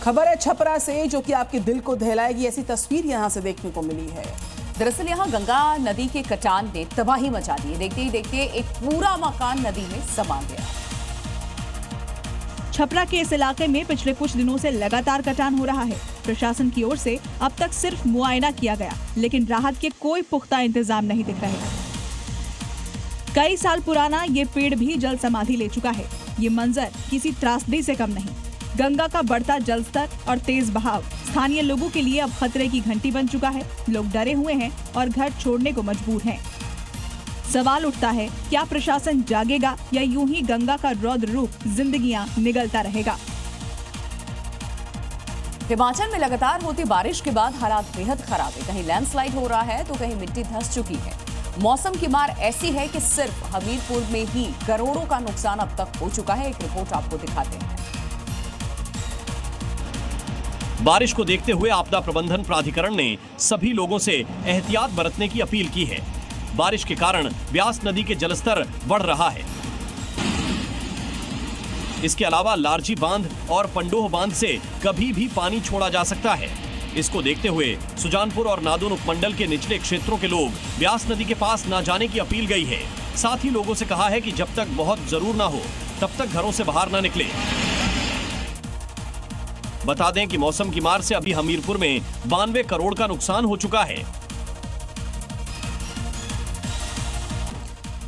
खबर है छपरा से, जो कि आपके दिल को दहलाएगी। ऐसी तस्वीर यहां से देखने को मिली है। दरअसल यहाँ गंगा नदी के कटान ने तबाही मचा दी है। देखते ही देखते एक पूरा मकान नदी में समा गया। छपरा के इस इलाके में पिछले कुछ दिनों से लगातार कटान हो रहा है। प्रशासन की ओर से अब तक सिर्फ मुआयना किया गया, लेकिन राहत के कोई पुख्ता इंतजाम नहीं दिख रहे। कई साल पुराना ये पेड़ भी जल समाधि ले चुका है। ये मंजर किसी त्रासदी से कम नहीं। गंगा का बढ़ता जलस्तर और तेज बहाव स्थानीय लोगों के लिए अब खतरे की घंटी बन चुका है। लोग डरे हुए हैं और घर छोड़ने को मजबूर हैं। सवाल उठता है, क्या प्रशासन जागेगा या यूं ही गंगा का रौद्र रूप जिंदगियां निगलता रहेगा? हिमाचल में लगातार होती बारिश के बाद हालात बेहद खराब है। कहीं लैंडस्लाइड हो रहा है तो कहीं मिट्टी धंस चुकी है। मौसम की मार ऐसी है कि सिर्फ हमीरपुर में ही करोड़ों का नुकसान अब तक हो चुका है। एक रिपोर्ट आपको दिखाते हैं। बारिश को देखते हुए आपदा प्रबंधन प्राधिकरण ने सभी लोगों से एहतियात बरतने की अपील की है। बारिश के कारण ब्यास नदी के जलस्तर बढ़ रहा है। इसके अलावा लारजी बांध और पंडोह बांध से कभी भी पानी छोड़ा जा सकता है। इसको देखते हुए सुजानपुर और नादौन उपमंडल के निचले क्षेत्रों के लोग ब्यास नदी के पास न जाने की अपील गई है। साथ ही लोगों से कहा है कि जब तक बहुत जरूर ना हो तब तक घरों से बाहर न निकले। बता दें कि मौसम की मार से अभी हमीरपुर में 92 करोड़ का नुकसान हो चुका है।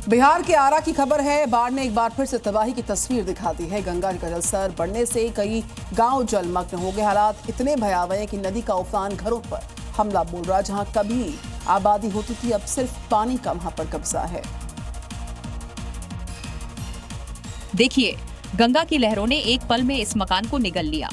बिहार के आरा की खबर है। बाढ़ ने एक बार फिर से तबाही की तस्वीर दिखा दी है। गंगा का जलस्तर बढ़ने से कई गांव जलमग्न हो गए। हालात इतने भयावह हैं कि नदी का उफान घरों पर हमला बोल रहा। जहां कभी आबादी होती थी, अब सिर्फ पानी का वहां पर कब्जा है। देखिए, गंगा की लहरों ने एक पल में इस मकान को निगल लिया।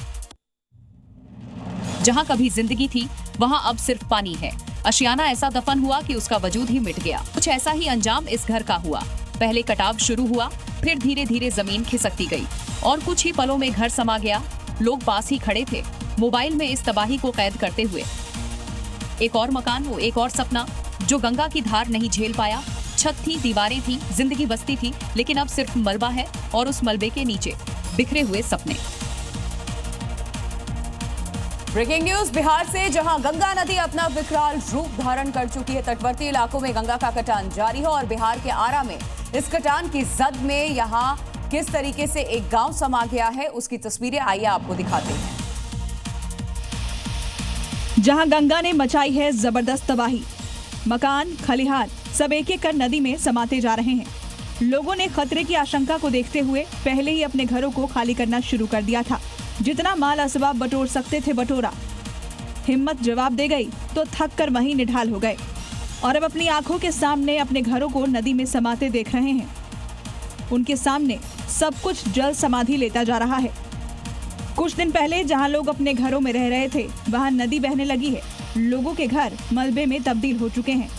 जहां कभी जिंदगी थी, वहां अब सिर्फ पानी है। आशियाना ऐसा दफन हुआ कि उसका वजूद ही मिट गया। कुछ ऐसा ही अंजाम इस घर का हुआ। पहले कटाव शुरू हुआ, फिर धीरे धीरे जमीन खिसकती गई और कुछ ही पलों में घर समा गया। लोग पास ही खड़े थे, मोबाइल में इस तबाही को कैद करते हुए। एक और मकान, वो एक और सपना जो गंगा की धार नहीं झेल पाया। छत थी, दीवारें थी, जिंदगी बसती थी, लेकिन अब सिर्फ मलबा है और उस मलबे के नीचे बिखरे हुए सपने। ब्रेकिंग न्यूज बिहार से, जहां गंगा नदी अपना विकराल रूप धारण कर चुकी है। तटवर्ती इलाकों में गंगा का कटान जारी है और बिहार के आरा में इस कटान की जद में यहां किस तरीके से एक गांव समा गया है, उसकी तस्वीरें आइए आपको दिखाते हैं। जहां गंगा ने मचाई है जबरदस्त तबाही। मकान, खलिहान सब एक एक कर नदी में समाते जा रहे हैं। लोगों ने खतरे की आशंका को देखते हुए पहले ही अपने घरों को खाली करना शुरू कर दिया था। जितना माल असबाब बटोर सकते थे बटोरा। हिम्मत जवाब दे गई तो थक कर वहीं निढाल हो गए और अब अपनी आंखों के सामने अपने घरों को नदी में समाते देख रहे हैं। उनके सामने सब कुछ जल समाधि लेता जा रहा है। कुछ दिन पहले जहां लोग अपने घरों में रह रहे थे, वहां नदी बहने लगी है। लोगों के घर मलबे में तब्दील हो चुके हैं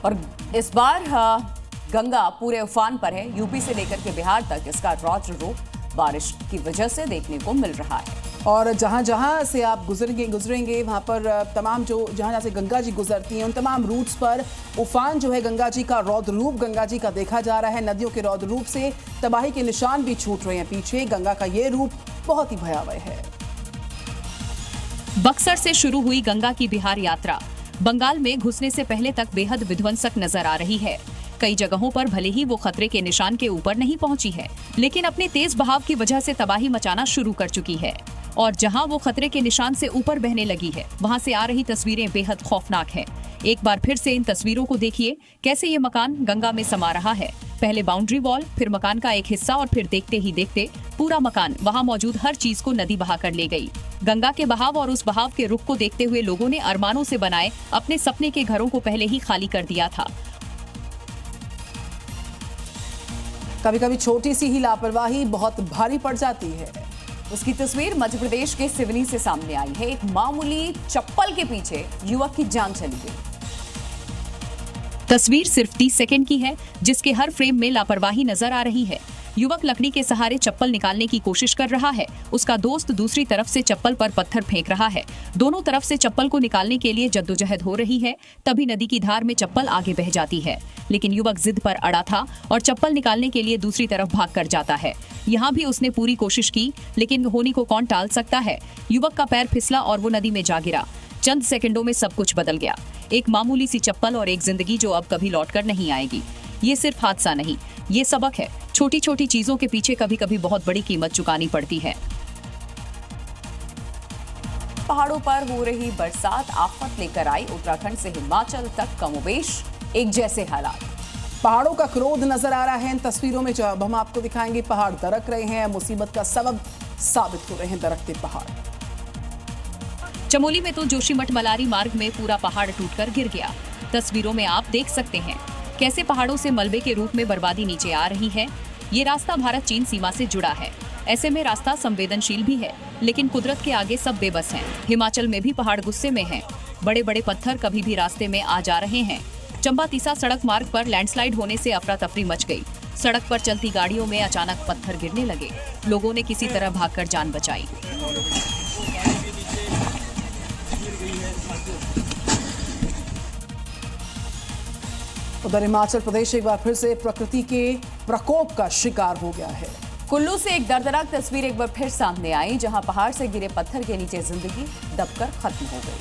और इस बार गंगा पूरे उफान पर है। यूपी से लेकर के बिहार तक इसका रौद्र रूप बारिश की वजह से देखने को मिल रहा है। और जहां जहां से आप गुजरेंगे वहां पर तमाम जहां जहां से गंगा जी गुजरती हैं, उन तमाम रूट्स पर उफान जो है गंगा जी का रौद्र रूप गंगा जी का देखा जा रहा है। नदियों के रौद्र रूप से तबाही के निशान भी छूट रहे हैं पीछे। गंगा का ये रूप बहुत ही भयावह है। बक्सर से शुरू हुई गंगा की बिहार यात्रा बंगाल में घुसने से पहले तक बेहद विध्वंसक नजर आ रही है। कई जगहों पर भले ही वो खतरे के निशान के ऊपर नहीं पहुंची है, लेकिन अपने तेज बहाव की वजह से तबाही मचाना शुरू कर चुकी है। और जहां वो खतरे के निशान से ऊपर बहने लगी है, वहां से आ रही तस्वीरें बेहद खौफनाक हैं। एक बार फिर से इन तस्वीरों को देखिए, कैसे ये मकान गंगा में समा रहा है। पहले बाउंड्री वॉल, फिर मकान का एक हिस्सा और फिर देखते ही देखते पूरा मकान, वहां मौजूद हर चीज को नदी बहा कर ले गई। गंगा के बहाव और उस बहाव के रुख को देखते हुए लोगों ने अरमानों से बनाए अपने सपने के घरों को पहले ही खाली कर दिया था। कभी कभी छोटी सी ही लापरवाही बहुत भारी पड़ जाती है। उसकी तस्वीर मध्य प्रदेश के सिवनी से सामने आई है। एक मामूली चप्पल के पीछे युवक की जान चली गई। तस्वीर सिर्फ 30 सेकंड की है, जिसके हर फ्रेम में लापरवाही नजर आ रही है। युवक लकड़ी के सहारे चप्पल निकालने की कोशिश कर रहा है। उसका दोस्त दूसरी तरफ से चप्पल पर पत्थर फेंक रहा है। दोनों तरफ से चप्पल को निकालने के लिए जद्दोजहद हो रही है। तभी नदी की धार में चप्पल आगे बह जाती है, लेकिन युवक जिद पर अड़ा था और चप्पल निकालने के लिए दूसरी तरफ भाग कर जाता है। यहाँ भी उसने पूरी कोशिश की, लेकिन होनी को कौन टाल सकता है। युवक का पैर फिसला और वो नदी में जा गिरा। चंद सेकंडों में सब कुछ बदल गया। एक मामूली सी चप्पल और एक जिंदगी जो अब कभी लौटकर नहीं आएगी। ये सिर्फ हादसा नहीं, ये सबक है। छोटी छोटी चीजों के पीछे कभी कभी बहुत बड़ी कीमत चुकानी पड़ती है। पहाड़ों पर हो रही बरसात आफत लेकर आई। उत्तराखंड से हिमाचल तक कमोबेश एक जैसे हालात। पहाड़ों का क्रोध नजर आ रहा है इन तस्वीरों में। जब हम आपको दिखाएंगे, पहाड़ दरक रहे हैं, मुसीबत का सबब साबित हो रहे हैं दरकते पहाड़। चमोली में तो जोशीमठ मलारी मार्ग में पूरा पहाड़ टूटकर गिर गया। तस्वीरों में आप देख सकते हैं कैसे पहाड़ों से मलबे के रूप में बर्बादी नीचे आ रही है। ये रास्ता भारत चीन सीमा से जुड़ा है। ऐसे में रास्ता संवेदनशील भी है, लेकिन कुदरत के आगे सब बेबस हैं। हिमाचल में भी पहाड़ गुस्से में हैं। बड़े बड़े पत्थर कभी भी रास्ते में आ जा रहे हैं। चंबा तीसा सड़क मार्ग पर लैंडस्लाइड होने से अफरा तफरी मच गई। सड़क पर चलती गाड़ियों में अचानक पत्थर गिरने लगे। लोगों ने किसी तरह भागकर जान बचाई। उधर हिमाचल प्रदेश एक बार फिर से प्रकृति के प्रकोप का शिकार हो गया है। कुल्लू से एक दर्दनाक तस्वीर एक बार फिर सामने आई, जहां पहाड़ से गिरे पत्थर के नीचे जिंदगी दबकर खत्म हो गई।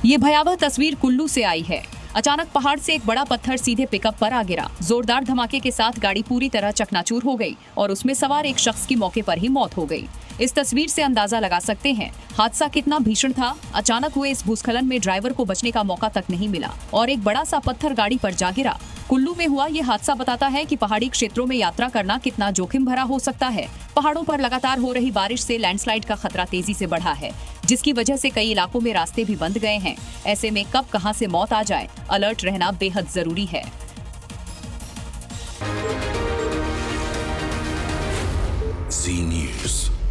ये भयावह तस्वीर कुल्लू से आई है। अचानक पहाड़ से एक बड़ा पत्थर सीधे पिकअप पर आ गिरा। जोरदार धमाके के साथ गाड़ी पूरी तरह चकनाचूर हो गई और उसमें सवार एक शख्स की मौके पर ही मौत हो गई। इस तस्वीर से अंदाजा लगा सकते हैं हादसा कितना भीषण था। अचानक हुए इस भूस्खलन में ड्राइवर को बचने का मौका तक नहीं मिला और एक बड़ा सा पत्थर गाड़ी पर जा गिरा। कुल्लू में हुआ ये हादसा बताता है कि पहाड़ी क्षेत्रों में यात्रा करना कितना जोखिम भरा हो सकता है। पहाड़ों पर लगातार हो रही बारिश से लैंडस्लाइड का खतरा तेजी से बढ़ा है, जिसकी वजह से कई इलाकों में रास्ते भी बंद गए हैं। ऐसे में कब कहां से मौत आ जाए, अलर्ट रहना बेहद जरूरी है। Zee News.